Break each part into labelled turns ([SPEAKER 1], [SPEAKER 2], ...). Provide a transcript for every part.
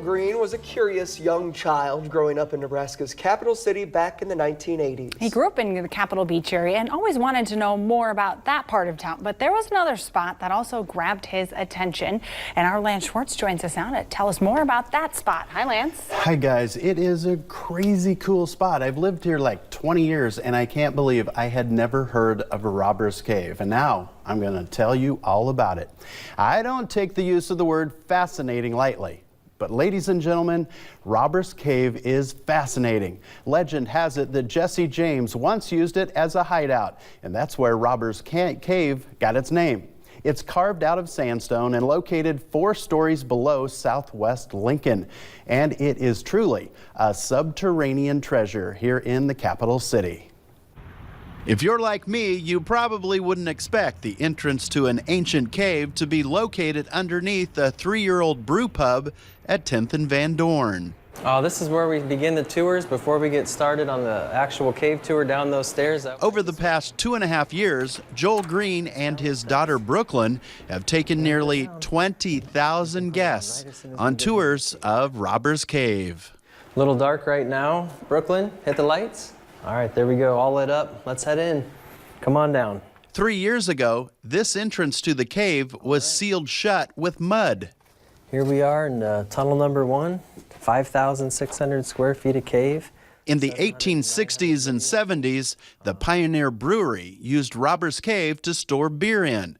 [SPEAKER 1] Green was a curious young child growing up in Nebraska's capital city back in the 1980s.
[SPEAKER 2] He grew up in the Capitol Beach area and always wanted to know more about that part of town. But there was another spot that also grabbed his attention. And our Lance Schwartz joins us now to tell us more about that spot. Hi, Lance.
[SPEAKER 3] Hi, guys. It is a crazy cool spot. I've lived here like 20 years and I can't believe I had never heard of a robber's cave. And now I'm going to tell you all about it. I don't take the use of the word fascinating lightly. But ladies and gentlemen, Robber's Cave is fascinating. Legend has it that Jesse James once used it as a hideout, and that's where Robber's Cave got its name. It's carved out of sandstone and located 4 stories below southwest Lincoln. And it is truly a subterranean treasure here in the capital city. If you're like me, you probably wouldn't expect the entrance to an ancient cave to be located underneath a 3-year-old brew pub at 10th and Van Dorn.
[SPEAKER 4] This is where we begin the tours before we get started on the actual cave tour down those stairs.
[SPEAKER 3] Over the past 2.5 years, Joel Green and his daughter Brooklyn have taken nearly 20,000 guests on tours of Robber's Cave.
[SPEAKER 4] A little dark right now. Brooklyn, hit the lights. All right, there we go, all lit up. Let's head in. Come on down.
[SPEAKER 3] 3 years ago, this entrance to the cave was sealed shut with mud.
[SPEAKER 4] Here we are in tunnel number 1, 5,600 square feet of cave.
[SPEAKER 3] In the 1860s and 70s, the Pioneer Brewery used Robber's Cave to store beer in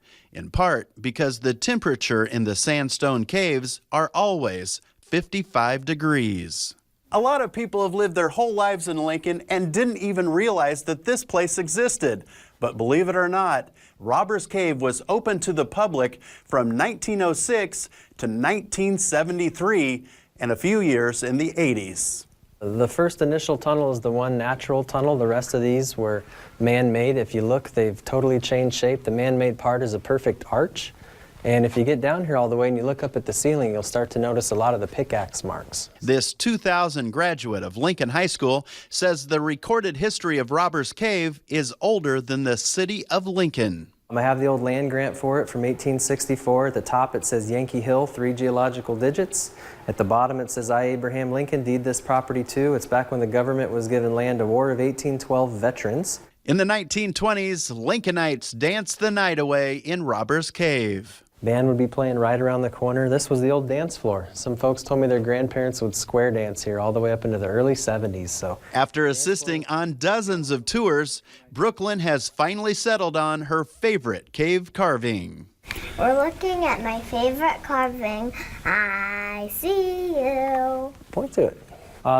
[SPEAKER 3] part because the temperature in the sandstone caves are always 55 degrees. A lot of people have lived their whole lives in Lincoln and didn't even realize that this place existed. But believe it or not, Robber's Cave was open to the public from 1906 to 1973 and a few years in the 80s.
[SPEAKER 4] The first initial tunnel is the one natural tunnel. The rest of these were man-made. If you look, they've totally changed shape. The man-made part is a perfect arch. And if you get down here all the way and you look up at the ceiling, you'll start to notice a lot of the pickaxe marks.
[SPEAKER 3] This 2000 graduate of Lincoln High School says the recorded history of Robber's Cave is older than the city of Lincoln.
[SPEAKER 4] I have the old land grant for it from 1864. At the top it says Yankee Hill, 3 geological digits. At the bottom it says I, Abraham Lincoln, deed this property to. It's back when the government was giving land to War of 1812 veterans.
[SPEAKER 3] In the 1920s, Lincolnites danced the night away in Robber's Cave.
[SPEAKER 4] Band would be playing right around the corner. This was the old dance floor. Some folks told me their grandparents would square dance here all the way up into the early 70s. So,
[SPEAKER 3] after assisting on dozens of tours, Brooklyn has finally settled on her favorite cave carving.
[SPEAKER 5] We're looking at my favorite carving. I see you.
[SPEAKER 4] Point to it.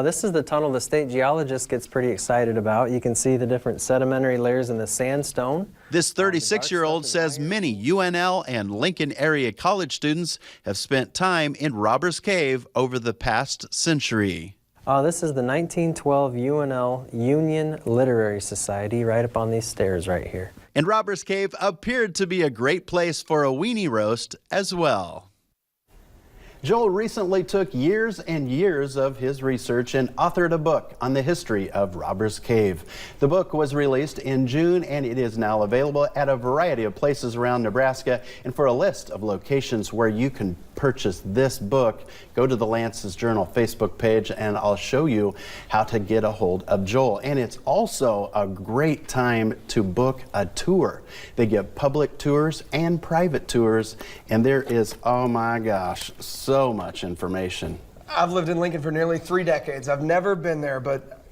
[SPEAKER 4] This is the tunnel the state geologist gets pretty excited about. You can see the different sedimentary layers in the sandstone.
[SPEAKER 3] This 36-year-old says many UNL and Lincoln area college students have spent time in Robber's Cave over the past century.
[SPEAKER 4] This is the 1912 UNL Union Literary Society right up on these stairs right here.
[SPEAKER 3] And Robber's Cave appeared to be a great place for a weenie roast as well. Joel recently took years and years of his research and authored a book on the history of Robber's Cave. The book was released in June and it is now available at a variety of places around Nebraska. And for a list of locations where you can purchase this book, go to the Lance's Journal Facebook page and I'll show you how to get a hold of Joel. And it's also a great time to book a tour. They give public tours and private tours, and there is, oh my gosh, so much information.
[SPEAKER 1] I've lived in Lincoln for nearly 3 decades. I've never been there, but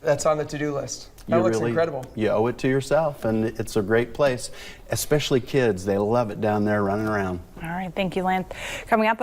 [SPEAKER 1] that's on the to-do list. That looks incredible.
[SPEAKER 3] You owe it to yourself, and it's a great place, especially kids. They love it down there running around.
[SPEAKER 2] All right, thank you, Lance. Coming up.